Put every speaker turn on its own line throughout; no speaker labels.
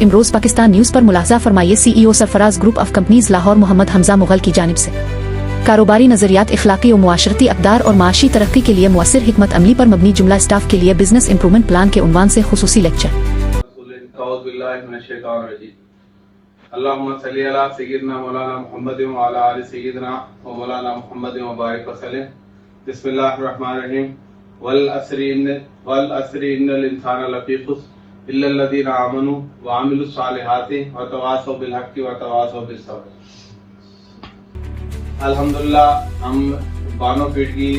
Imroz Pakistan news पर मुलाहजा फरमाइए। CEO Sarfaraz group of companies Lahore Mohammad Hamza Mughal की जानिब से कारोबारी नजरियात, इखलाकी और मुआशरती अक़दार और माशी तरक्की के लिए मुअस्सिर हिकमत अमली पर मबनी जुमला स्टाफ के लिए बिजनेस इंप्रूवमेंट प्लान के उन्वान से खुसूसी लेक्चर।
अल्लाहुम्मा सल्ली अला सय्यिदना मौलाना मुहम्मद व अला आलि सय्यिदना व मौलाना मुहम्मद व बारिक वसल्लम। बिस्मिल्लाहिर रहमानिर रहीम। वल अस्री इन्नल इंसाना लफी खुस्र इल्ला लल्लज़ीना आमनू व अमिलुस सालिहाति व तवासौ बिल हक़्क़ि व तवासौ बिस सब्र। अल्हम्दुलिल्लाह हम बानो फीड की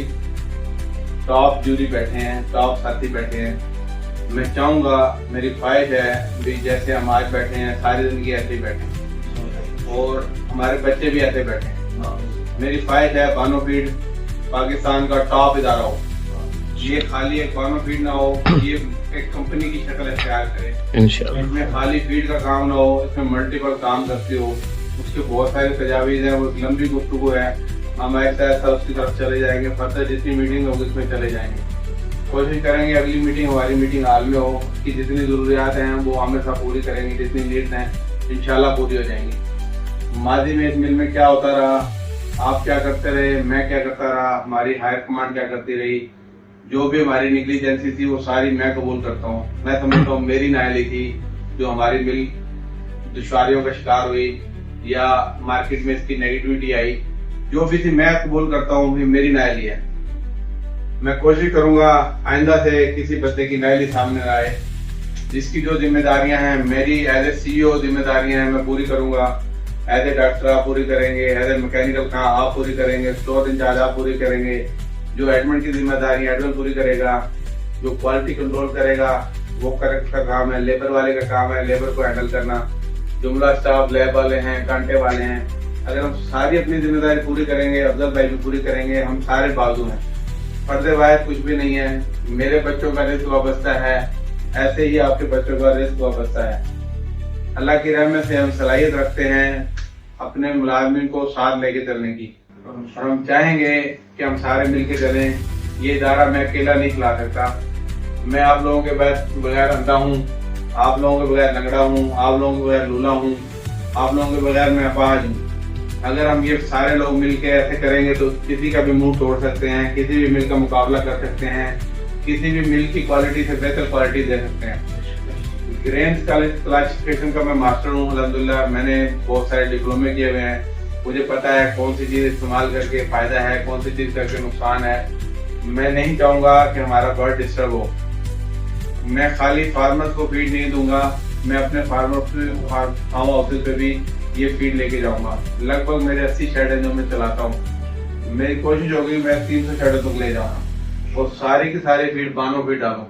टॉप जूरी बैठे हैं, टॉप साथी बैठे हैं। मैं चाहूँगा, मेरी ख्वाहिश है भी जैसे हम आज बैठे हैं सारी जिंदगी ऐसे ही बैठे और हमारे बच्चे भी ऐसे बैठे हैं। मेरी ख्वाहिश है बानो फीड पाकिस्तान का टॉप इदारा हो। ये खाली एक बानो फीड ना हो, ये एक कंपनी की शक्ल इख्तियार करे। इसमें खाली फीड का काम ना हो, इसमें मल्टीपल काम करती हो। उसके बहुत सारे तजावीज़ हैं, वो लंबी गुफ्तगू है। हम ऐसा उसकी तरफ चले जाएंगे, फर्दर जितनी मीटिंग होगी उसमें चले जाएंगे। कोशिश करेंगे अगली मीटिंग हमारी मीटिंग हाल में हो कि जितनी ज़रूरियात हैं वो हमेशा पूरी करेंगे, जितनी नीड्स हैं इंशाल्लाह पूरी हो जाएंगी। माजी में इस मिल में क्या होता रहा, आप क्या करते रहे, मैं क्या करता रहा, हमारी हायर कमांड क्या करती रही, जो भी हमारी निगलिजेंसी थी वो सारी मैं कबूल करता हूँ। मैं समझता हूँ मेरी नाअहली थी जो हमारी मिल दुश्वारियों का शिकार हुई या मार्केट में इसकी नेगेटिविटी आई, जो भी थी मैं कबूल करता हूँ, मेरी नाअहली है। मैं कोशिश करूंगा आइंदा से किसी बच्चे की नाअहली सामने आए। जिसकी जो जिम्मेदारियां हैं मेरी एज ए CEO जिम्मेदारियां हैं मैं पूरी करूंगा। एज ए डॉक्टर आप पूरी करेंगे, एज ए मैकेनिकल काम आप पूरी करेंगे, स्टोर इंचार्ज आप पूरी करेंगे, जो एडमिन की जिम्मेदारी एडमिन पूरी करेगा, जो क्वालिटी कंट्रोल करेगा वो करेक्ट का काम है, लेबर वाले का काम है लेबर को हैंडल करना, जुमला स्टाफ लैब वाले हैं, कांटे वाले हैं। अगर हम सारी अपनी जिम्मेदारी पूरी करेंगे, अफजल भाई भी पूरी करेंगे, हम सारे बाजू हैं। पर्दे वायद कुछ भी नहीं है। मेरे बच्चों का रिस्क वाबस्ता है, ऐसे ही आपके बच्चों का रिस्क वाबस्ता है। अल्लाह की रहमत से हम सलाहियत रखते हैं अपने मुलाजमिन को साथ लेके चलने की, और हम चाहेंगे कि हम सारे मिलके चलें। ये इदारा मैं अकेला नहीं चला सकता। मैं आप लोगों के बगैर अंधा हूँ, आप लोगों के बगैर लंगड़ा हूँ, आप लोगों के बगैर लूला हूँ, आप लोगों के बगैर मैं अपाहज हूँ। अगर हम ये सारे लोग मिलके ऐसे करेंगे तो किसी का भी मुंह तोड़ सकते हैं, किसी भी मिल का मुकाबला कर सकते हैं, किसी भी मिल की क्वालिटी से बेहतर क्वालिटी दे सकते हैं। ग्रेन्स क्लासिफिकेशन का मैं मास्टर हूँ अल्हम्दुलिल्लाह। मैंने बहुत सारे डिप्लोमे किए हुए हैं। मुझे पता है कौन सी चीज़ इस्तेमाल करके फ़ायदा है, कौन सी चीज़ करके नुकसान है। मैं नहीं चाहूँगा कि हमारा बर्ड डिस्टर्ब हो। मैं खाली फार्मर्स को फीड नहीं दूंगा, मैं अपने फार्म हाउसेज पे भी ये फीड लेके जाऊंगा। लगभग मेरे 80 शेड है जो मैं चलाता हूँ। मेरी कोशिश होगी मैं 300 शेड तक ले जाऊंगा और सारी की सारी फीड बानो फीड डालूं।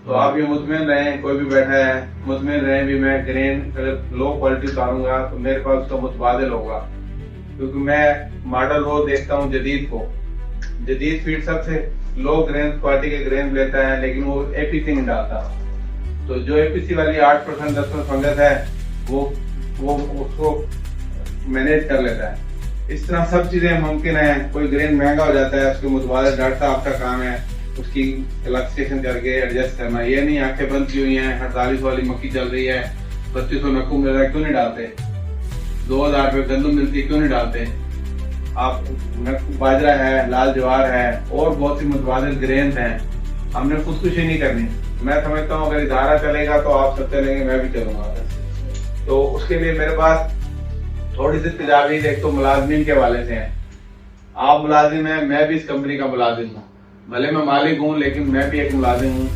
तो आप ये मुतमिन रहें, कोई भी बैठा है मुतमिन रहें भी मैं ग्रेन अगर लो क्वालिटी उतारूंगा तो मेरे पास उसका मुतबादिल होगा, क्योंकि मैं मॉडल वो देखता हूँ जदीद को। जदीद फीड सबसे लो ग्रेन क्वालिटी के ग्रेन लेता है, लेकिन वो APC नहीं डालता। तो जो APC वाली 8% 10% फंगस है वो उसको मैनेज कर लेता है। इस तरह सब चीजें मुमकिन है। कोई ग्रेन महंगा हो जाता है, उसके मुतबादिल डॉक्टर साहब का काम है उसकी क्लासिफिकेशन करके एडजस्ट करना। ये नहीं आंखें बंद की हुई हैं, 48 वाली मक्की चल रही है, 2500 नक्कू मिल रहा है क्यों नहीं डालते, 2000 रुपये गंदम मिलती क्यों नहीं डालते। आप बाजरा है, लाल ज्वार है और बहुत सी मुतबादिल ग्रेन हैं। हमने खुदकुशी नहीं करनी। मैं समझता हूँ अगर इदारा चलेगा तो आप सब चलेंगे, मैं भी चलूंगा। तो उसके लिए मेरे पास थोड़ी सी तजावीज़ एक तो मुलाजमीन के हवाले से हैं। आप मुलाजिम हैं, मैं भी इस कंपनी का मुलाजिम हूँ। भले मैं मालिक हूँ लेकिन मैं भी एक मुलाजिम हूँ।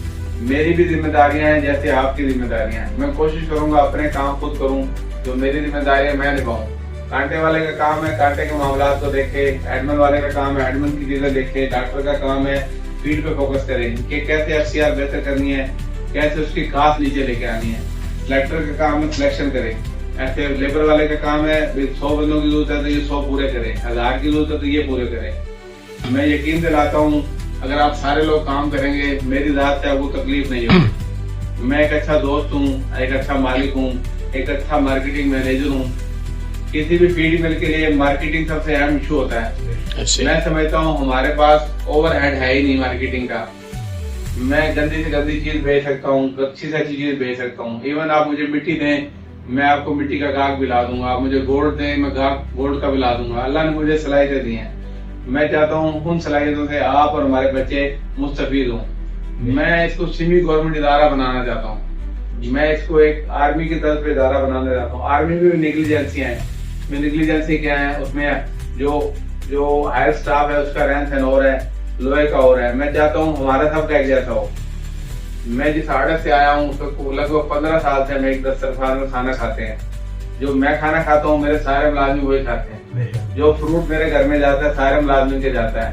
मेरी भी जिम्मेदारियां हैं जैसे आपकी जिम्मेदारियां हैं। मैं कोशिश करूंगा अपने काम खुद करूँ, जो मेरी जिम्मेदारियां मैं निभाऊँ। कांटे वाले का काम है कांटे के मामला को देखे, एडमिन वाले का काम है एडमिन की चीजें देखे, डॉक्टर का काम है फीड पे फोकस करें कि कैसे FCR बेहतर करनी है, कैसे उसकी घास नीचे लेके आनी है। सिलेक्टर का काम है सिलेक्शन करें। ऐसे लेबर वाले का काम है 100 बंदों की जरूरत है तो ये 100 पूरे करें, 1000 की जरूरत है तो ये पूरे करें। मैं यकीन दिलाता हूँ अगर आप सारे लोग काम करेंगे मेरी जात से आपको तकलीफ नहीं होगी। मैं एक अच्छा दोस्त हूँ, एक अच्छा मालिक हूँ, एक अच्छा मार्केटिंग मैनेजर हूँ। किसी भी फीड मिल के लिए मार्केटिंग सबसे अहम इशू होता है। मैं समझता हूँ हमारे पास ओवरहेड है ही नहीं मार्केटिंग का। मैं गंदी से गंदी चीज भेज सकता हूँ, अच्छी से अच्छी चीज भेज सकता हूँ। इवन आप मुझे मिट्टी दें, मैं आपको मिट्टी का गाहक भी ला दूंगा। आप मुझे गोल्ड दें, मैं गाहक गोल्ड का भी ला दूंगा। अल्लाह ने मुझे सलाहियतें दी हैं, मैं चाहता हूँ उन सलाहियतों से आप और हमारे बच्चे मुस्तफीद हों। मैं इसको सिमी गवर्नमेंट इदारा बनाना चाहता हूँ। मैं इसको एक आर्मी की तरफ से इदारा बनाना चाहता हूँ। आर्मी में भी नेग्लिजेंसियां हैं। नेग्लिजेंसी क्या है, उसमें जो हायर स्टाफ है उसका रैंक एंड और है, लोहे का और है। मैं चाहता हूँ हमारा सबका एक जैसा हो। मैं जिस आर्डर से आया हूँ उसको लगभग 15 साल से हम एक दस्तरखान में खाना खाते हैं। जो मैं खाना खाता हूँ मेरे सारे मुलाजिम वही खाते हैं। जो फ्रूट मेरे घर में जाता है सारे मुलाजिम के जाता है।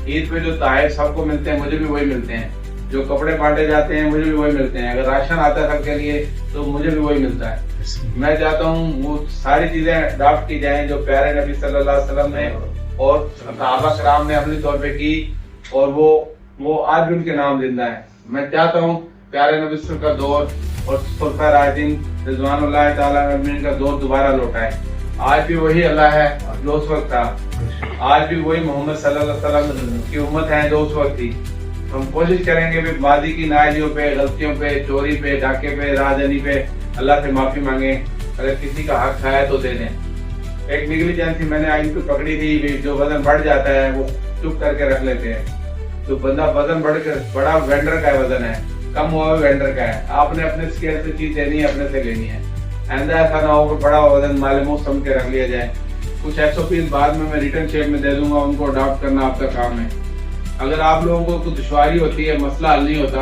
ईद पे जो तोहफे सबको मिलते हैं मुझे भी वही मिलते हैं। जो कपड़े बांटे जाते हैं मुझे भी वही मिलते हैं। अगर राशन आता है सबके लिए तो मुझे भी वही मिलता है। मैं चाहता हूँ वो सारी चीजें अडॉप्ट की जाएं जो प्यारे नबी सल्लल्लाहु अलैहि वसल्लम ने और सहाबा कराम ने अपने तौर पे की, और वो आज भी उनके नाम जिंदा है। मैं चाहता हूँ प्यारे नबी का दौर और खुलफाए राशिदीन रिज़वानुल्लाह ताला अलैहिम का दौर दोबारा लौटा है। आज भी वही अल्लाह है जो उस वक्त था, आज भी वही मोहम्मद सल्लल्लाहु अलैहि वसल्लम की उम्मत है जो उस वक्त थी। हम कोशिश करेंगे भी मादी की नाइलियों पे, गलतियों पे, चोरी पे, डाके पे, राहजनी पे अल्लाह से माफी मांगे। अगर किसी का हक खाया तो दे दें। एक नेग्लिजेंसी मैंने आज तो पकड़ी थी, जो वजन बढ़ जाता है वो चुप करके रख लेते हैं। तो बंदा वजन बढ़कर बड़ा वेंडर का वजन है, कम हुआ वेंडर का है। आपने अपने स्केल से चीज लेनी है, अपने से लेनी है। आइंदा ऐसा ना हो कि बड़ा वजन मालूम समझ के रख लिया जाए। कुछ SOPs बाद में मैं रिटर्न शेप में दे दूंगा, उनको अडॉप्ट करना आपका काम है। अगर आप लोगों को कुछ दुश्वारी होती है, मसला हल नहीं होता,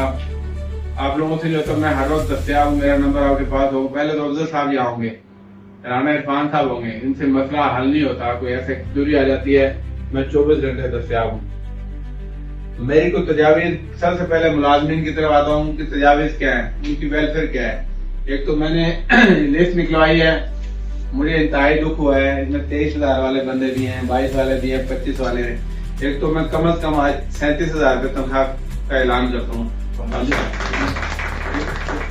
आप लोगों से जो होता मैं हर रोज दस्तियाब हूँ, मेरा नंबर आपके पास होगा। पहले तो अफजल साहब यहाँ होंगे, राना इरफान साहब होंगे, इनसे मसला हल नहीं होता। कोई ऐसे दूरी आ जाती है, मैं 24 घंटे दस्तियाब हूँ। मेरी कोई तजावीज, सबसे पहले मुलाजमीन की तरफ आता हूँ कि तजावीज क्या है, उनकी वेलफेयर क्या है। एक तो मैंने लिस्ट निकलवाई है, मुझे इंतहाई दुख हुआ है। इसमें 23,000 वाले बंदे भी हैं, 22 वाले भी हैं, 25 वाले हैं। एक तो मैं कम से कम आज 37,000 रुपये तनख्वाह का ऐलान करता हूँ।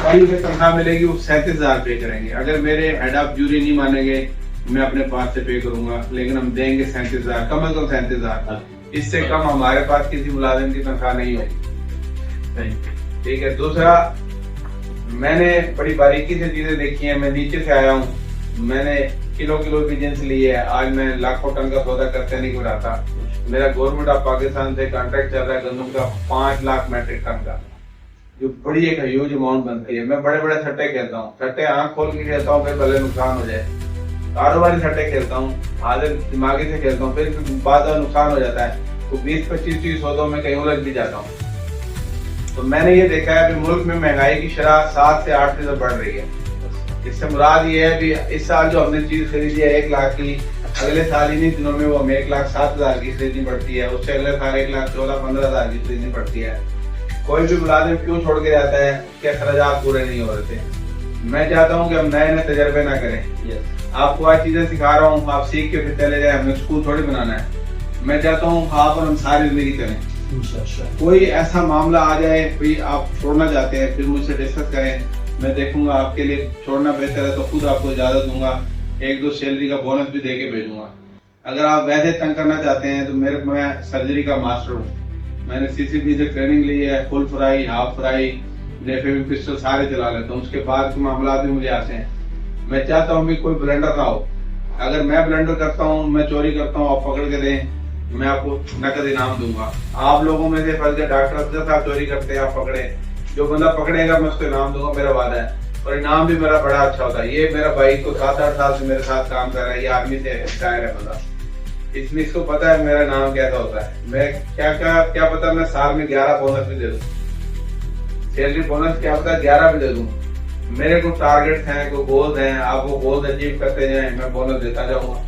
तनख्वाह मिलेगी वो 37,000 पे करेंगे। अगर मेरे हेड ऑफ जूरी नहीं मानेंगे मैं अपने पास से पे करूंगा, लेकिन हम देंगे 37,000, कम से कम 37,000। इससे कम हमारे पास किसी मुलाजिम की तनख्वाह नहीं होगी। ठीक है। दूसरा, मैंने बड़ी बारीकी से चीजें देखी हैं। मैं नीचे से आया हूँ, मैंने किलो की जिन्स ली है। आज मैं लाखों टन का सौदा करते नहीं घुराता। मेरा गवर्नमेंट ऑफ पाकिस्तान से कॉन्ट्रैक्ट चल रहा है गंदम का 5 लाख मेट्रिक टन का, जो बड़ी एक ह्यूज अमाउंट बनती है। मैं बड़े बड़े सट्टे खेलता हूँ, सट्टे आंख खोल के खेलता हूँ, फिर भले नुकसान हो जाए। कारोबारी सट्टे खेलता हूँ, हाजिर दिमागी से खेलता हूँ, फिर बाद में नुकसान हो जाता है। तो 20-25 सौदों में कहीं उलझ भी जाता हूँ। तो मैंने ये देखा है कि मुल्क में महंगाई की शरह 7 से 8% बढ़ रही है। इससे मुराद ये है कि इस साल जो हमने चीज खरीदी है 1 लाख की, अगले साल इन्हीं दिनों में वो हमें 1,07,000 की खरीदनी पड़ती है। उससे अगले साल 1,14,15,000 की खरीदनी पड़ती है। कोई भी मुलाजिम क्यों छोड़ के जाता है, उसके अखराजात पूरे नहीं हो रहे थे। मैं चाहता हूँ कि हम नए नए तजर्बे ना करें। आपको आज चीजें सिखा रहा हूँ, आप सीख के फिर चले जाए। हमें स्कूल थोड़ी बनाना है। मैं चाहता हूँ आप और हम सारी जिंदगी चलें। कोई ऐसा मामला आ जाए भाई आप छोड़ना चाहते हैं, फिर मुझसे डिस्कस करें। मैं देखूंगा आपके लिए छोड़ना बेहतर है तो खुद आपको इजाजत दूंगा, 1-2 सैलरी का बोनस भी देके भेजूंगा। अगर आप वैसे तंग करना चाहते हैं तो मैं सर्जरी का मास्टर हूँ। मैंने CCP से ट्रेनिंग ली है, फुल फ्राई, हाफ फ्राई, नेफे पिस्टल सारे चला लेता हूँ। उसके बाद के मामला भी मुझे आते हैं। मैं चाहता हूँ कि कोई ब्लंडर ना हो। अगर मैं ब्लंडर करता हूँ, मैं चोरी करता हूँ, आप पकड़ के दें, मैं आपको नकद इनाम दूंगा। आप लोगों में से फर्ज डॉक्टर अफजल साहब चोरी करते हैं, आप पकड़े, जो बंदा पकड़ेगा मैं उसको इनाम दूंगा, मेरा वादा है। और इनाम भी मेरा बड़ा अच्छा होता है। ये मेरा भाई को 7-8 साल से मेरे साथ काम कर रहा है, ये आर्मी से रिटायर है बंदा। इसमें इसको पता है मेरा नाम कैसा होता है। मैं क्या पता मैं साल में 11 बोनस भी दे दूं, सैलरी बोनस क्या पता 11 भी दे दूं। मेरे को टारगेट हैं, कोई गोल्स हैं, आप वो गोल्स अचीव करते जाएं, मैं बोनस देता जाऊंगा।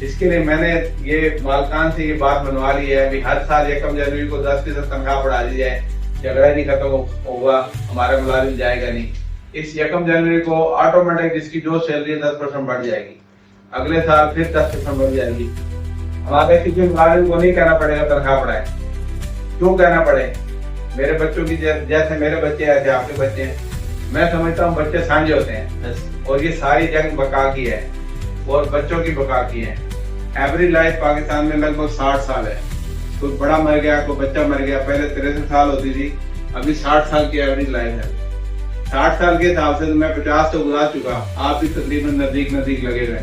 इसके लिए मैंने ये मालकान से ये बात बनवा ली है कि हर साल 1 जनवरी को 10% तनख्वाह बढ़ा दी जाए। झगड़ा नहीं खत्म होगा, हमारा मुलाजिम जाएगा नहीं। इस 1 जनवरी को ऑटोमेटिक जिसकी जो सैलरी है 10% बढ़ जाएगी। अगले साल फिर 10% बढ़ जाएगी। हमारे किसी मुलाजिम को नहीं कहना पड़ेगा तनख्वाह बढ़ाए। क्यों कहना पड़े? मेरे बच्चों की जैसे मेरे बच्चे ऐसे आपके बच्चे हैं। मैं समझता हूँ बच्चे सांझे होते हैं और ये सारी जंग बका की है और बच्चों की बका की है। एवरेज लाइफ पाकिस्तान में लगभग 60 साल है। कोई बड़ा मर गया, कोई बच्चा मर गया। पहले 63 साल होती थी, अभी 60 साल की एवरेज लाइफ है। 60 साल के हिसाब से तो मैं 50 तो गुजार चुका, आप भी तकरीबन नजदीक नजदीक लगे हुए।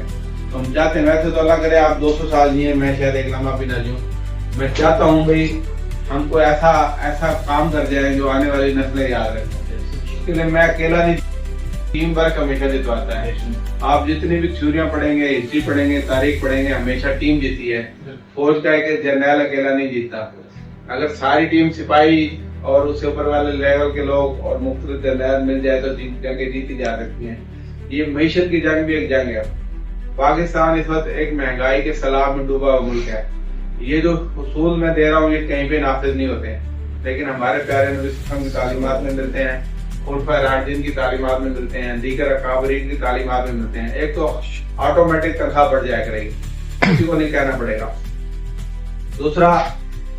तो हम चाहते हैं, वैसे तो अल्लाह करे आप 200 साल जिए, मैं शायद एक लम्हा भी ना जीऊं। मैं चाहता हूँ भाई हमको ऐसा काम कर जाए जो आने वाली नस्लें याद रखें। इसके लिए मैं अकेला नहीं, टीम वर्क हमेशा जितवाता है। आप जितनी भी थ्योरियां पढ़ेंगे, हिस्ट्री पढ़ेंगे, तारीख पढ़ेंगे, हमेशा टीम जीती है। फौज का एक जर्नैल अकेला नहीं जीतता। अगर सारी टीम सिपाही और उससे ऊपर वाले लेवल के लोग और मुख्तलिफ जर्नैल मिल जाए तो जंगें जीती जा सकती हैं। ये मईशत की जंग भी एक जंग है। पाकिस्तान इस वक्त एक महंगाई के सैलाब में डूबा हुआ मुल्क है। ये जो उसूल मैं दे रहा हूँ ये कहीं पे नाफिज नहीं होते हैं, लेकिन हमारे प्यारे नबी की तालीमात में मिलते हैं, खुलफा राशिदीन की तालीमात में मिलते हैं, दीगर अकाबरीन की तालीमात में मिलते हैं। एक तो ऑटोमेटिक तनख्वाह बढ़ जाया करेगी, किसी को नहीं कहना पड़ेगा। दूसरा,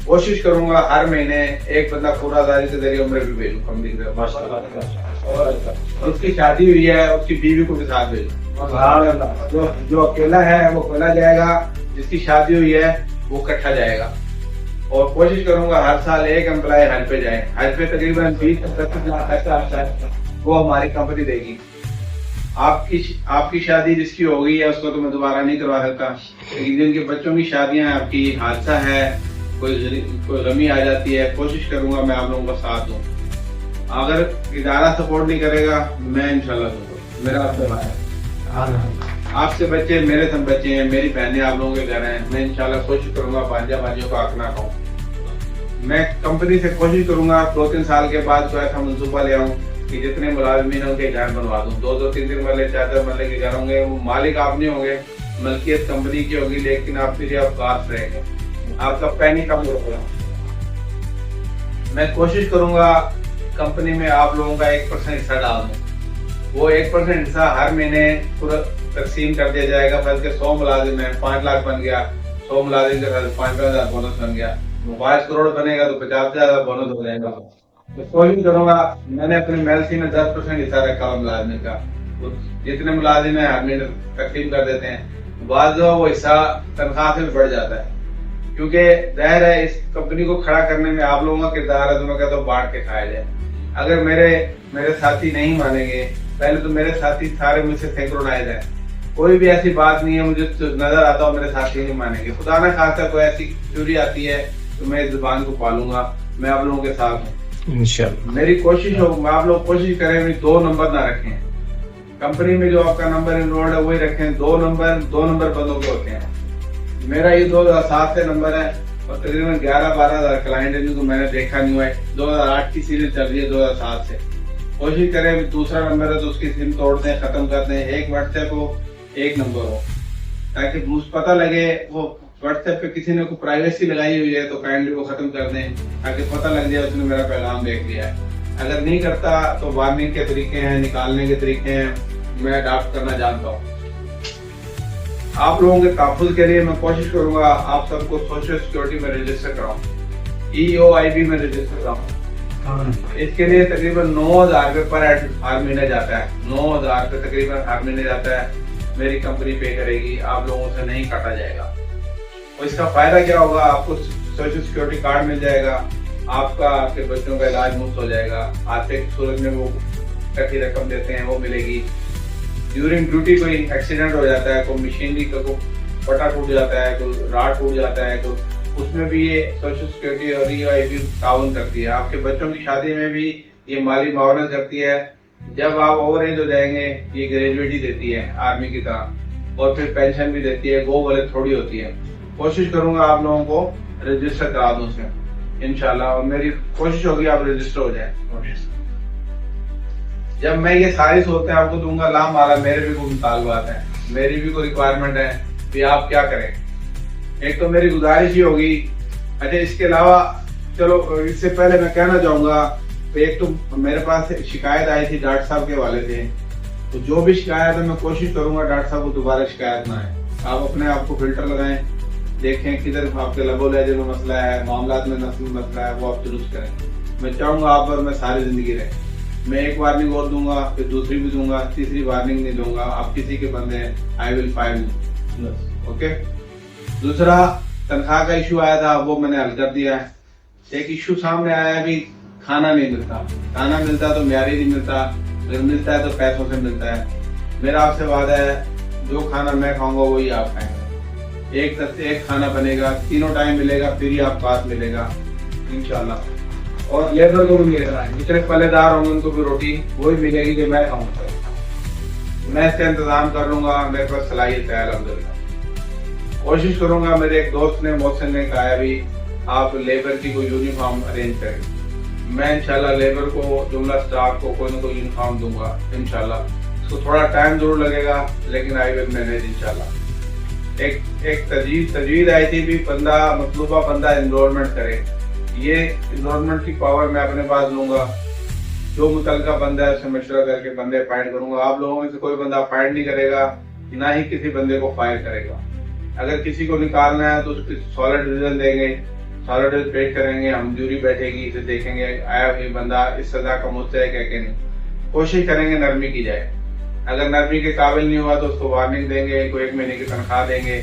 कोशिश करूंगा हर महीने एक बंदा पूरादारी के जरिए उम्र भी भेजूं कंपनी, और उसकी शादी हुई है उसकी बीवी को भी साथ भेजूं। जो अकेला है वो अकेला जाएगा, जिसकी शादी हुई है वो इकट्ठा जाएगा। और कोशिश करूंगा हर साल एक एम्प्लॉय हज पे जाए। हज पे तकरीबन 20-25 लाख खर्चा आता है, वो हमारी कंपनी देगी। आपकी शादी जिसकी हो गई है उसको तो मैं दोबारा नहीं करवा सकता, लेकिन जिनके बच्चों की शादियां हैं, आपकी हादसा है, कोई गमी आ जाती है, कोशिश करूंगा मैं आप लोगों का साथ दूं। अगर इदारा सपोर्ट नहीं करेगा मैं इंशाल्लाह दूंगा। मेरा आपसे भाई है, आपसे बच्चे मेरे सब बच्चे हैं, मेरी बहनें आप लोगों के घर हैं। मैं इंशाल्लाह कोशिश करूंगा भाइयों को आंख ना खाऊं। मैं कंपनी से कोशिश करूंगा 2-3 साल के बाद तो ऐसा मंसूबा ले आऊं कि जितने मुलाजिमीन हैं उनके घर बनवा दूं। 2-3 मरले 4 मरले के घर होंगे, वो मालिक आप नहीं होंगे, मलकियत कंपनी की होगी, लेकिन आप फिर आप कास्ट रहेंगे, आपका पैनी कम होगा। मैं कोशिश करूंगा कंपनी में आप लोगों का 1% हिस्सा डाल दूं। वो 1% हिस्सा हर महीने पूरा तकसीम कर दिया जाएगा। बल्कि 100 मुलाजिम है, 5 लाख बन गया, 100 मुलाजिम के साथ 5,000 बोनस बन गया, 22 करोड़ बनेगा तो 50,000 बोनस हो जाएगा। तो कोशिश करूंगा, मैंने अपने मेलसी में 10% हिस्सा रखा हुआ मुलाजिम का। तो जितने मुलाजिम है हर महीने तकसीम कर देते हैं। बाद वो हिस्सा तनख्वाह से बढ़ जाता है, क्योंकि जाहिर है इस कंपनी को खड़ा करने में आप लोगों का किरदार है, तो मैं कहता हूँ बांट के खाया जाए। अगर मेरे साथी नहीं मानेंगे, पहले तो मेरे साथी सारे मुझसे सिंक्रोनाइज है, कोई भी ऐसी बात नहीं है मुझे तो नजर आता हो मेरे साथी नहीं मानेंगे। खुदा ना खासा कोई ऐसी चोरी आती है तो मैं इस जुबान को पालूंगा। मैं आप लोगों के साथ हूँ इंशाल्लाह। मेरी कोशिश हो, आप लोग कोशिश करें 2 नंबर ना रखें कंपनी में। जो आपका नंबर इनरोल्ड है वही रखें। 2 नंबर बंदों के होते हैं। मेरा ये 2007 से नंबर है और तकरीबन 11-12 हजार क्लाइंट है जिनको मैंने देखा नहीं हुआ है। 2008 की सीरीज चल रही है 2007 से। कोशिश करें दूसरा नंबर है तो उसकी सिम तोड़ दें, खत्म कर दें। एक व्हाट्सएप हो, एक नंबर हो, ताकि मुझे पता लगे। वो व्हाट्सएप पे किसी ने कोई प्राइवेसी लगाई हुई है तो काइंडली वो खत्म कर दें, ताकि पता लग जाए उसने मेरा पैगाम देख लिया है। अगर नहीं करता तो वार्निंग के तरीके हैं, निकालने के तरीके हैं, मैं अडॉप्ट करना जानता हूँ। आप लोगों के तहफ़्फ़ुज़ के लिए मैं कोशिश करूंगा आप सबको सोशल सिक्योरिटी में रजिस्टर कराऊं, EOIB में रजिस्टर कराऊं। इसके लिए तकरीबन 9,000 रुपये पर हर महीने जाता है। 9,000 रुपये तकरीबन हर महीने जाता है, मेरी कंपनी पे करेगी, आप लोगों से नहीं काटा जाएगा। और इसका फायदा क्या होगा, आपको सोशल सिक्योरिटी कार्ड मिल जाएगा, आपके बच्चों का इलाज मुफ्त हो जाएगा। हादसे की सूरत में वो कटी रकम देते हैं वो मिलेगी। ड्यूरिंग ड्यूटी कोई एक्सीडेंट हो जाता है, कोई मशीनरी का कोई पटा टूट जाता है, कोई राड टूट जाता है, तो उसमें भी ये सोशल सिक्योरिटी और EOIB ताउन करती है। आपके बच्चों की शादी में भी ये माली मावनत करती है। जब आप ओवर एज हो जाएंगे ये ग्रेजुएटी देती है आर्मी की तरह, और फिर पेंशन भी देती है। वो वाले थोड़ी होती है। कोशिश करूंगा आप लोगों को रजिस्टर करा दूं उसमें इंशाल्लाह, और मेरी कोशिश होगी आप रजिस्टर हो जाए। जब मैं ये सारी सोचते हैं आपको दूंगा ला माला, मेरे भी कोई मुतालबात है, मेरी भी कोई रिक्वायरमेंट है कि आप क्या करें। एक तो मेरी गुजारिश ही होगी। अच्छा, इसके अलावा चलो इससे पहले मैं कहना चाहूंगा, एक तो मेरे पास शिकायत आई थी डॉक्टर साहब के वाले थे, तो जो भी शिकायत है मैं कोशिश करूंगा डॉक्टर साहब को दोबारा शिकायत ना आए। आप अपने आप को फिल्टर लगाएं, देखें किधर आपके लबो लहजे में मसला है, मामलात में नस्ल में मसला है, वो आप दुरुस्त करें। मैं चाहूंगा आप पर मैं सारी जिंदगी रहे। मैं एक वार्निंग और दूंगा, फिर दूसरी भी दूंगा, तीसरी वार्निंग नहीं दूंगा। आप किसी के बंदे हैं, I will fire you. Okay. दूसरा, तनख्वाह का इशू आया था, वो मैंने हल कर दिया है। एक इशू सामने आया है अभी खाना नहीं मिलता। खाना मिलता तो म्यारी नहीं मिलता, अगर मिलता है तो पैसों से मिलता है। मेरा आपसे वादा है, जो खाना मैं खाऊंगा वही आप खाएंगे। एक तरफ से एक खाना बनेगा, तीनों टाइम मिलेगा, फिर ही आपको पास मिलेगा इंशाल्लाह। और लेबर को भी मिलेगा, जितने पल्लेदार होंगे उनको भी रोटी वही मिलेगी जो मैं खाऊंगा। मैं इसका इंतजाम कर लूंगा, मेरे पास सलाहियत है अल्हम्दुलिल्लाह। कोशिश करूंगा। मेरे एक दोस्त ने, मोहसिन ने कहा है भी आप लेबर की कोई यूनिफॉर्म अरेंज करें। मैं इंशाल्लाह लेबर को, जुमला स्टाफ को कोई ना कोई यूनिफॉर्म दूंगा इंशाल्लाह। उसको थोड़ा टाइम जरूर लगेगा, लेकिन आई विल मैनेज इंशाल्लाह। एक तजवीज आई थी भी बंदा, मतलूबा बंदा एनरोलमेंट करे। ये एनरोलमेंट की पावर मैं अपने पास लूंगा। जो मुतलका बंदा है उससे मशवरा करके बंदे अपॉइंट करूंगा। आप लोगों में से कोई बंदा अपॉइंट नहीं करेगा, ना ही किसी बंदे को फायर करेगा। अगर किसी को निकालना है तो उसकी सॉलिड रीजन देंगे, सॉलिड पेश करेंगे, हम जूरी बैठेगी, इसे देखेंगे आया ये बंदा इस सजा का मुस्तहिक है कि नहीं। कोशिश करेंगे नरमी की जाए। अगर नरमी के काबिल नहीं हुआ तो उसको वार्निंग देंगे, कोई 1 महीने की तनख्वाह देंगे,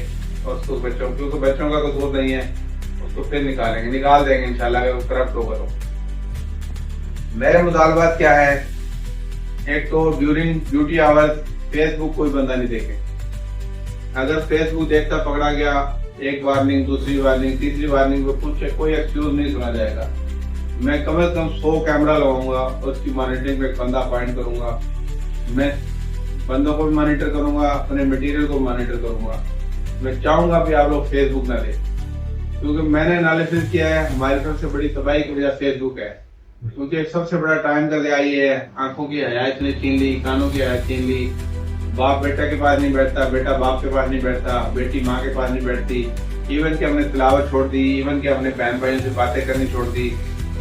और उसको क्योंकि बच्चों का कसूर नहीं है, उसको फिर निकाल देंगे इंशाल्लाह, अगर वो करप्ट होगा तो। मेरे मुतालबात क्या है, एक तो ड्यूरिंग ड्यूटी आवर्स फेसबुक कोई बंदा नहीं देखे। अगर फेसबुक देखता पकड़ा गया, एक वार्निंग, दूसरी वार्निंग, तीसरी वार्निंग पे कुछ कोई एक्सक्यूज नहीं सुना जाएगा। मैं कम से कम 100 कैमरा लगाऊंगा और उसकी मॉनिटरिंग पे एक बंदा अपॉइंट करूंगा। मैं बंदों को भी मॉनिटर करूंगा, अपने मटेरियल को मॉनिटर करूंगा। मैं चाहूंगा भी आप लोग फेसबुक ना दें, क्योंकि मैंने एनालिसिस किया है, हमारी सबसे बड़ी तबाही की वजह फेसबुक है। क्योंकि एक सबसे बड़ा टाइम का दया ये है, आंखों की हया इसने छीन ली, कानों की हया छीन ली। बाप बेटा के पास नहीं बैठता, बेटा बाप के पास नहीं बैठता, बेटी माँ के पास नहीं बैठती। इवन के हमने तिलावत छोड़ दी, इवन के हमने बहन भाइयों से बातें करनी छोड़ दी,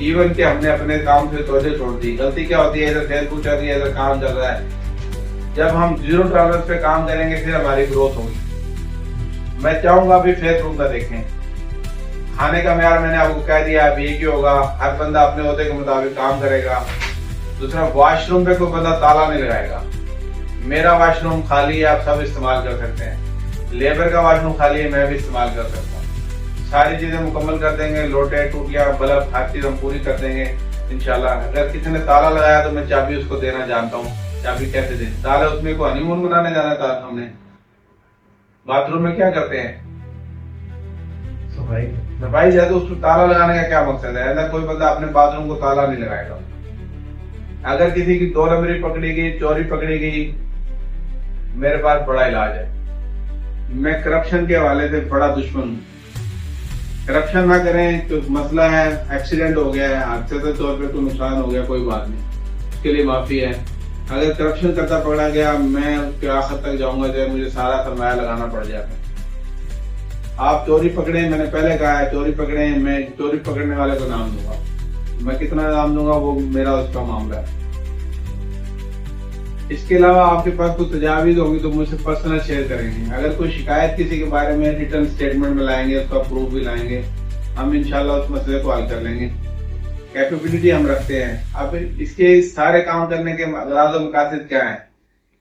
इवन के हमने अपने काम से तवज्जो छोड़ दी। गलती क्या होती है, इधर फेसबुक चल रही है, इधर काम चल रहा है। जब हम 0 टॉलरेंस पे काम करेंगे फिर हमारी ग्रोथ होगी। मैं चाहूंगा भी फेसबुक ना देखें। खाने का म्यार मैंने आपको कह दिया, अब एक ही होगा, हर बंदा अपने ओहदे के मुताबिक काम करेगा। दूसरा, वॉशरूम पे कोई बंदा ताला नहीं लगाएगा। मेरा वॉशरूम खाली है, आप सब इस्तेमाल कर सकते हैं। लेबर का वॉशरूम खाली है, मैं भी इस्तेमाल कर सकता हूँ। सारी चीजें मुकम्मल कर देंगे, लोटे, टूटियां, बल्ब, हर चीज हम पूरी कर देंगे इंशाल्लाह। अगर किसी ने ताला लगाया तो मैं चाबी उसको देना जानता हूँ। चाबी कैसे दें? ताला उसमें को हनीमून बनाने जाना था हमने। बाथरूम में क्या करते हैं? सफाई जाए तो उसको ताला लगाने का क्या मकसद है? ऐसा कोई बंदा अपने बाथरूम को ताला नहीं लगाएगा। अगर किसी की 2 नंबरी पकड़ी गई, चोरी पकड़ी गई, मेरे पास बड़ा इलाज है। मैं करप्शन के हवाले से बड़ा दुश्मन हूँ। करप्शन ना करें तो मसला है, एक्सीडेंट हो गया है, हादसे के तौर पे कोई नुकसान हो गया, कोई बात नहीं, उसके लिए माफी है। अगर करप्शन करता पकड़ा गया, मैं उसके आखिर तक जाऊंगा चाहे मुझे सारा सरमाया लगाना पड़ जाए। आप चोरी पकड़े, मैंने पहले कहा है, चोरी पकड़े, मैं चोरी पकड़ने वाले को नाम दूंगा। मैं कितना नाम दूंगा वो मेरा उसका मामला है। इसके अलावा आपके पास कोई तजावीज होगी तो मुझसे पर्सनल शेयर करेंगे। अगर कोई शिकायत किसी के बारे में रिटर्न स्टेटमेंट में लाएंगे, उसका प्रूफ भी लाएंगे, हम इंशाल्लाह उस मसले को हल कर लेंगे। कैपेबिलिटी हम रखते हैं। अब इसके सारे काम करने के अगराज़ और मकासद क्या है?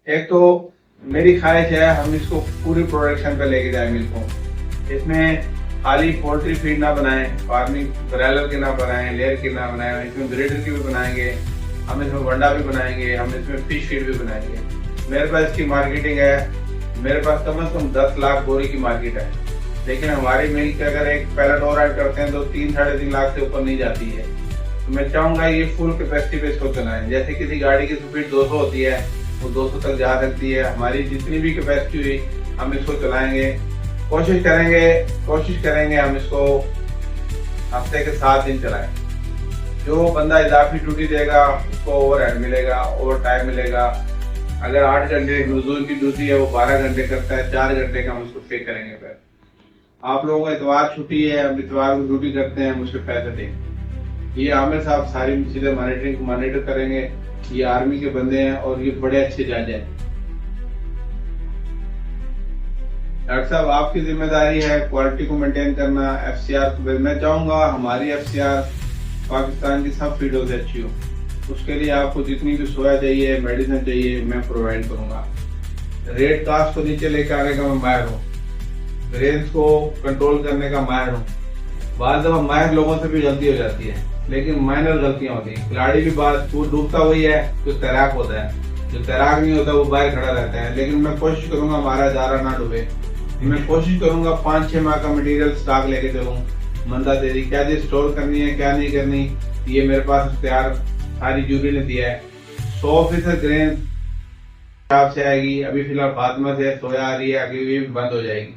एक तो मेरी ख्वाहिश है हम इसको पूरी प्रोडक्शन पे लेके जाए मिल्क को। इसमें खाली पोल्ट्री फीड ना बनाएं, फार्मिंग ब्रॉयलर की ना बनाएं, लेयर की ना बनाएं, इसमें ब्रीडर की भी बनाएंगे, हम इसमें वंडा भी बनाएंगे, हम इसमें फिश फीड भी बनाएंगे। मेरे पास इसकी मार्केटिंग है। मेरे पास कम से कम 10 लाख बोरी की मार्केट है। लेकिन हमारी मिल्क अगर एक पैलेट और ऐड करते हैं तो 3-3.5 लाख से ऊपर नहीं जाती है। तो मैं चाहूंगा ये फुल कैपेसिटी पे इसको चलाएं। जैसे किसी गाड़ी की स्पीड 200 होती है, वो 200 तक जा सकती है। हमारी जितनी भी कैपेसिटी हुई हम इसको चलाएंगे। कोशिश करेंगे हम इसको हफ्ते के 7 दिन चलाएं। जो बंदा इजाफी ड्यूटी देगा उसको ओवरहेड मिलेगा, ओवर टाइम मिलेगा। अगर 8 घंटे मजदूर की ड्यूटी है, वो 12 घंटे करता है, 4 घंटे का हम उसको पे करेंगे। फिर आप लोगों को इतवार छुट्टी है, हम इतवार को ड्यूटी करते हैं, मुझे पैसे दें। ये आमिर साहब सारी चीजें मॉनिटर करेंगे। ये आर्मी के बंदे हैं और ये बड़े अच्छे जज हैं। डॉक्टर साहब आपकी जिम्मेदारी है क्वालिटी को मेंटेन करना, FCR को। मैं चाहूंगा हमारी FCR पाकिस्तान की सब फीडों से अच्छी हो। उसके लिए आपको जितनी भी सोया चाहिए, मेडिसिन चाहिए, मैं प्रोवाइड करूंगा। रेट कास्ट को नीचे लेकर आने का मैं माहिर हूँ, रेंज को कंट्रोल करने का माहिर हूँ। बाद दफा माहिर लोगों से भी जल्दी हो जाती है। लेकिन माइनर गलतियां होती हैं। खिलाड़ी भी बात वो डूबता वही है जो तैराक होता है, जो तैराक नहीं होता वो बाहर खड़ा रहता है। लेकिन मैं कोशिश करूंगा हमारा इदारा ना डूबे। मैं कोशिश करूंगा 5-6 माह का मटेरियल स्टॉक लेके चलूं, मंदा तेजी क्या चीज स्टोर करनी है क्या नहीं करनी, ये मेरे पास इख्तियार सारी जूरी ने दिया है। 100% ग्रेन पंजाब से आएगी, अभी फिलहाल फातिमा से सोया आ रही है, अभी भी बंद हो जाएगी।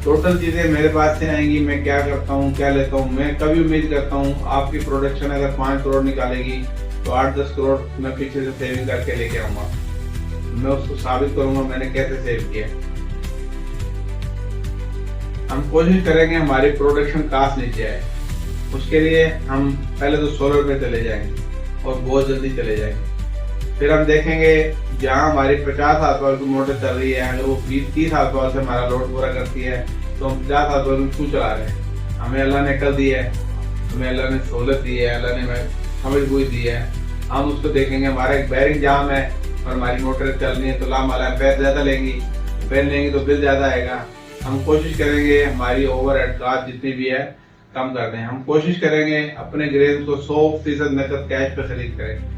टोटल चीजें मेरे पास से आएंगी। मैं क्या करता हूँ क्या लेता हूँ, मैं कभी उम्मीद करता हूँ आपकी प्रोडक्शन अगर 5 करोड़ निकालेगी तो 8-10 करोड़ मैं पीछे से सेविंग करके लेके आऊंगा। मैं उसको साबित करूंगा मैंने कैसे सेव किया। हम कोशिश करेंगे हमारी प्रोडक्शन कास्ट नीचे आए, उसके लिए हम पहले तो सोलर पे चले जाएंगे और बहुत जल्दी चले जाएंगे। फिर हम देखेंगे जहाँ हमारी 50 हार्स की मोटर चल रही है, अगर वो 20-30 हार्स से हमारा लोड पूरा करती है तो हम 50 हार्स में क्यों चला रहे हैं। हमें अल्लाह ने अकल दी है, हमें अल्लाह ने सहूलत दी है, अल्लाह ने समझ बूझ दी है। हम उसको देखेंगे हमारा एक बैरिंग जाम है और हमारी मोटर चल रही है तो लाम वाला पैर ज्यादा लेंगी, पैर लेंगी तो बिल ज्यादा आएगा। हम कोशिश करेंगे हमारी ओवरहेड कास्ट जितनी भी है कम कर दें। हम कोशिश करेंगे अपने ग्रेन को 100% नकद कैश पे खरीद करें।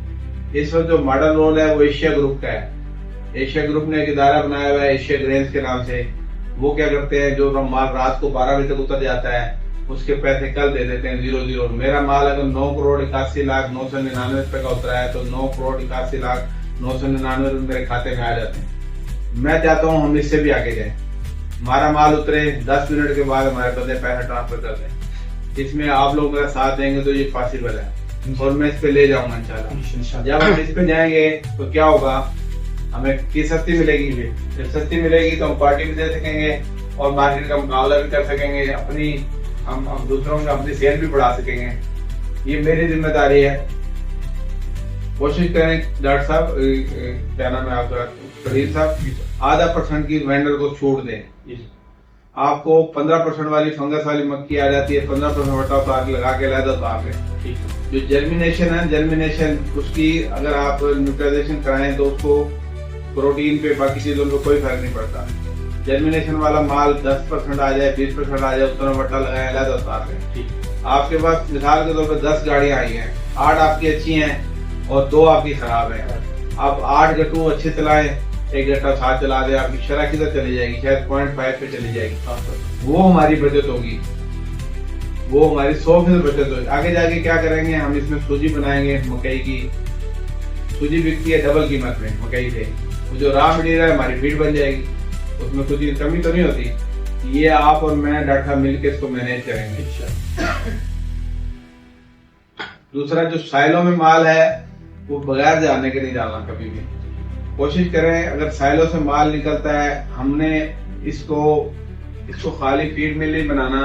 इस वक्त जो मॉडल रोल है वो एशिया ग्रुप का है। एशिया ग्रुप ने एक इदारा बनाया हुआ है एशिया ग्रेन्स के नाम से। वो क्या करते हैं, जो माल रात को 12 बजे तक उतर जाता है उसके पैसे कल दे देते हैं 0-0। मेरा माल अगर 9 करोड़ 81 लाख 999 रुपए का उतरा है तो 9 करोड़ 81 लाख 999 रुपए मेरे खाते में आ जाते हैं। मैं चाहता हूँ हम इससे भी आगे जाए, हमारा माल उतरे 10 मिनट के बाद हमारे बंदे पैसा ट्रांसफर कर दें। इसमें आप लोग मेरा साथ देंगे तो ये पॉसिबल है और मैं इस पे ले जाऊंगा इंशाल्लाह। जब हम इस पे जाएंगे तो क्या होगा, हमें किस सस्ती मिलेगी। जब सस्ती मिलेगी तो हम पार्टी भी दे सकेंगे और मार्केट का मुकाबला भी कर सकेंगे, अपनी हम दूसरों में अपनी सेल भी बढ़ा सकेंगे। ये मेरी जिम्मेदारी है। कोशिश करें डॉक्टर साहब, क्या नाम है आपका, करीर साहब, 0.5% की वेंडर को छूट दें। आपको 15% वाली फंगस वाली मक्खी आ जाती है, 15% वटा उतार लगा के ला दो तो आप जो जर्मिनेशन है, जर्मिनेशन उसकी अगर आप न्यूट्रलाइजेशन कराएं तो उसको प्रोटीन पे बाकी चीजों पे कोई फर्क नहीं पड़ता। जर्मिनेशन वाला माल 10% आ जाए 20% आ जाए उतना वटा लगाए ला दो उतार लें। आपके पास मिसाल के तौर पर 10 गाड़ियां आई हैं, 8 आपकी अच्छी हैं और 2 आपकी खराब है। आप 8 गट्टू अच्छे चलाएं, 1 गट्टा साथ चला दे, आपकी शरह किधर चली जाएगी, शायद 0.5 पे चली जाएगी। वो हमारी बचत होगी, वो हमारी 100% बचत होगी। आगे जाके क्या करेंगे, हम इसमें सूजी बनाएंगे मकई की। सूजी बिकती है डबल कीमत में मकई से। वो जो रॉ मटेरियल है हमारी फीड बन जाएगी, उसमें कुछ कमी तो नहीं होती। ये आप और मैं डॉक्टर मिलकर इसको मैनेज करेंगे। दूसरा जो साइलों में माल है वो बगैर जानने के नहीं डालना कभी भी। कोशिश करें अगर साइलों से माल निकलता है, हमने इसको खाली फीड मिल नहीं बनाना,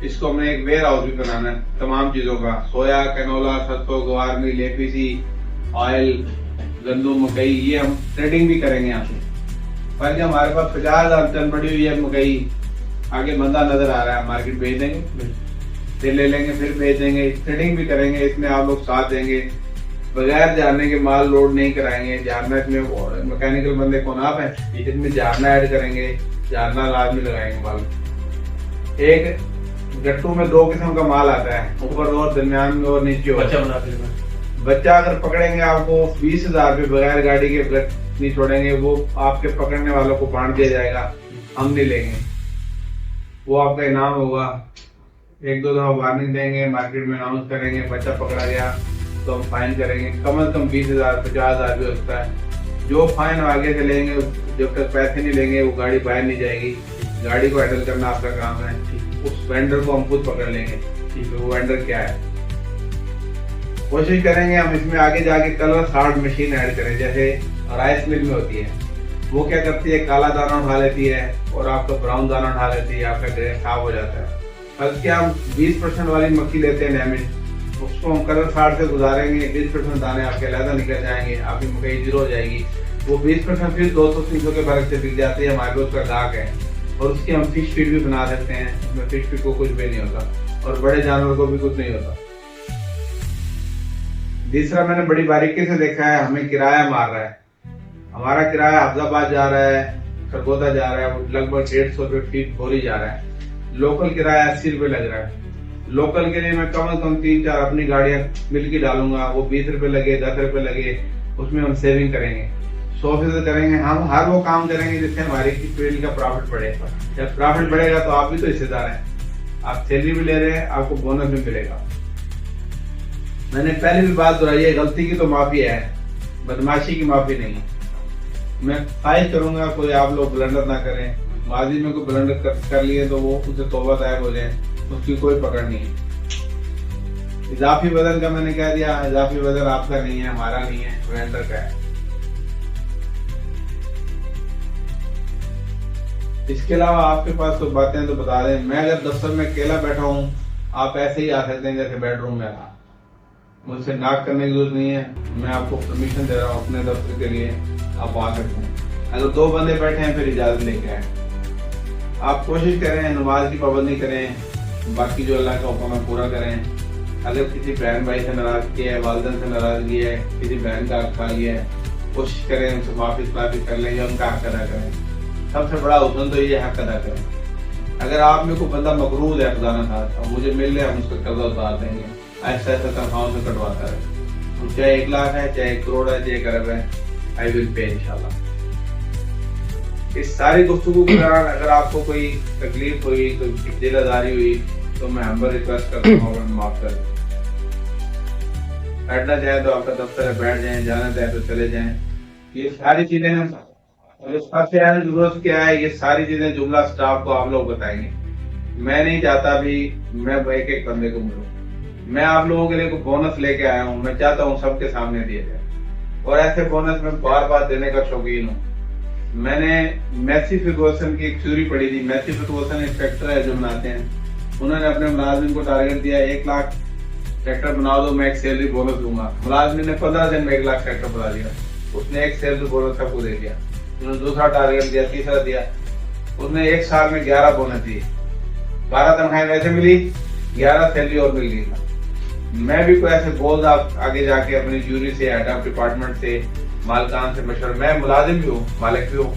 इसको हमने एक वेयर हाउस भी बनाना है तमाम चीजों का, सोया, कैनोला, सरसों, ग्वार मिल, एपीसी, ऑयल, गंदम, मकई, ये हम ट्रेडिंग भी करेंगे यहाँ से। पर हमारे पास 50,000 टन पड़ी हुई है मकई, आगे बंदा नजर आ रहा है, मार्केट भेज देंगे, फिर ले लेंगे, फिर भेज देंगे, ट्रेडिंग भी करेंगे। इसमें आप लोग साथ देंगे, बगैर जानने के माल लोड नहीं कराएंगे। जानना इसमें मैकेनिकल बंदे कौन आप है, इसमें जानना ऐड करेंगे, जानना लाजमी लगाएंगे। माल एक गट्टू में 2 किस्म का माल आता है, ऊपर और दरमियान में और नीचे और। बच्चा अगर पकड़ेंगे आपको 20,000 रुपये बगैर गाड़ी के नहीं छोड़ेंगे, वो आपके पकड़ने वालों को बांट दिया जाएगा, हम नहीं लेंगे, वो आपका इनाम होगा। 1-2 दफा वार्निंग देंगे, मार्केट में अनाउंस करेंगे, बच्चा पकड़ा गया तो हम फाइन करेंगे, कम से कम 20,000 50,000 भी होता है। जो फाइन आगे से लेंगे, जब तक पैसे नहीं लेंगे वो गाड़ी बाहर नहीं जाएगी। गाड़ी को हैंडल करना आपका काम है, उस वेंडर को हम खुद पकड़ लेंगे, तो वो वेंडर क्या है। कोशिश करेंगे हम इसमें आगे जाके कलर सार्ट मशीन ऐड करें, जैसे राइस मिल में होती है। वो क्या करती है, काला दाना उठा लेती है और आपका ब्राउन दाना उठा लेती है, आपका ग्रेन साफ हो जाता है। बल्कि हम 20% वाली मक्खी लेते हैं डैमेज, उसको हम कलर सार्ट से गुजारेंगे, 20% दाने आपके अलग निकल जाएंगे, आपकी मकई 0 हो जाएगी। वो 20% फिर 200-300 के फर्क से बिक जाती है, हमारे उसका गाहक है। और उसकी हम फिश फीड भी बना सकते हैं, उसमें फिश फीड को कुछ भी नहीं होता और बड़े जानवर को भी कुछ नहीं होता। तीसरा मैंने बड़ी बारीकी से देखा है, हमें किराया मार रहा है। हमारा किराया हफ्जाबाद जा रहा है, खरगोदा जा रहा है, लगभग 150 रुपये फीट बोरी जा रहा है। लोकल किराया 80 रुपये लग रहा है। लोकल के लिए मैं कम से कम 3-4 अपनी गाड़ियां मिल की डालूंगा, वो 20 रुपए लगे 10 रुपए लगे, उसमें हम सेविंग करेंगे, 100% करेंगे। हम हर वो काम करेंगे जिससे हमारी फील्ड का प्रॉफिट बढ़ेगा। जब प्रॉफिट बढ़ेगा तो आप भी तो हिस्सेदार हैं, आप सैलरी भी ले रहे हैं, आपको बोनस भी मिलेगा। मैंने पहले भी बात दोहराई है, गलती की तो माफी है, बदमाशी की माफी नहीं। मैं ख्वाहिश करूंगा कोई आप लोग ब्लंडर ना करें, माजी में कोई ब्लंडर कर लिए तो वो उसे तौबा तायब हो जाए, उसकी कोई पकड़ नहीं है। इजाफी वजन का मैंने कह दिया, इजाफी वजन आपका नहीं है, हमारा नहीं है, वेंडर का है। इसके अलावा आपके पास कोई बातें तो बता दें। मैं अगर दफ्तर में अकेला बैठा हूँ, आप ऐसे ही आ सकते हैं जैसे बेडरूम में आ, मुझसे नाक करने की जरूरत नहीं है, मैं आपको परमिशन दे रहा हूँ अपने दफ्तर के लिए, आप आ सकते हैं। अगर 2 बंदे बैठे हैं फिर इजाजत लेके आए। आप कोशिश करें नमाज की पाबंदी करें, बाकी जो अल्लाह का हुक्म है पूरा करें। अगर किसी बहन भाई से नाराजगी है, वालिदैन से नाराजगी है, किसी बहन का हक खा लिया है, कोशिश करें उनसे माफी कर लें या उनका हक अदा करें। सबसे बड़ा हुस्न तो ये हक अदा करें। अगर आप में कोई बंदा मकरूज है खुदा ना खास्ता, मुझे मिल रहे हम उसका कर्जा उतार देंगे, ऐसा ऐसा तनख्वाहों से कटवाता है, चाहे 1 लाख है, चाहे 1 करोड़ है, चाहे 1 अरब है, आई विल पे इंशाल्लाह। इस सारी गुफ्तगू के दौरान अगर आपको कोई तकलीफ हुई, कोई दिल आजारी हुई, तो मैं हम्बल रिक्वेस्ट करता हूँ और माफ कर दें। बैठना चाहे तो आपका दफ्तर है, बैठ जाएं, जाना चाहे तो चले जाएं। ये सारी चीजें हैं, और सबसे अहम जरूरत क्या है, ये सारी चीजें जुमला स्टाफ को आप लोग बताएंगे। मैं नहीं चाहता भी मैं एक एक बंदे को मिलूं, मैं आप लोगों के लिए कोई बोनस लेके आया हूँ, मैं चाहता हूँ सबके सामने दिए जाए, और ऐसे बोनस मैं बार बार देने का शौकीन हूँ। मैंने मैसी फर्गूसन की एक थ्योरी पढ़ी थी। मैसी फर्गूसन एक ट्रैक्टर है जो बनाते हैं, उन्होंने अपने मुलाजिम को टारगेट दिया 1 लाख ट्रैक्टर बना दो, मैं एक सैलरी बोनस दूंगा। मुलाजिम ने 15 दिन में 1 लाख ट्रैक्टर बना दिया, उसने एक सैलरी बोनस सबको दे दिया। उन्होंने दूसरा टारगेट दिया, तीसरा दिया, उसने 1 साल में 11 बोनस दिए, 12 तनख्वाहें वैसे मिली, 11 सैलरी और मिल गई। मैं भी कोई ऐसे गोल्स आप आगे जाके अपनी जूरी से, हेड ऑफ डिपार्टमेंट से, मालकान से मशवरा, मैं मुलाजिम भी हूँ, मालिक भी हूँ,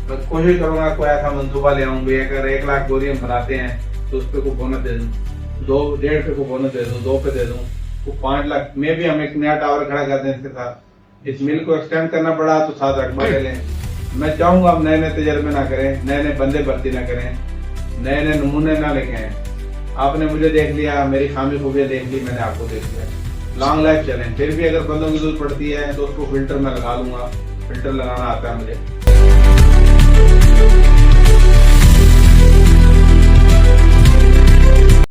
मैं कोशिश करूंगा कोई ऐसा मंसूबा ले आऊँ। अगर 1 लाख बोरी हम बनाते हैं तो उस पर कोई बोनस दे दूँ, 2-1.5 पे को बोनस दे दूँ, 2 पे दे दूँ, वो 5 लाख में भी हम एक नया टावर खड़ा कर दें इसके साथ। इस मिल को एक्सटेंड करना पड़ा तो 7 अकबा ले लें। मैं चाहूंगा आप नए नए तजर्बे ना करें, नए नए बंदे भर्ती ना करें, नए नए नमूने ना लिखें। आपने मुझे देख लिया, मेरी खामी खूबियां देख ली, मैंने आपको देख लिया। लॉन्ग लाइफ चलें। फिर भी अगर बंदों की जरूरत पड़ती है तो उसको फिल्टर में लगा लूंगा, फिल्टर लगाना आता है मुझे।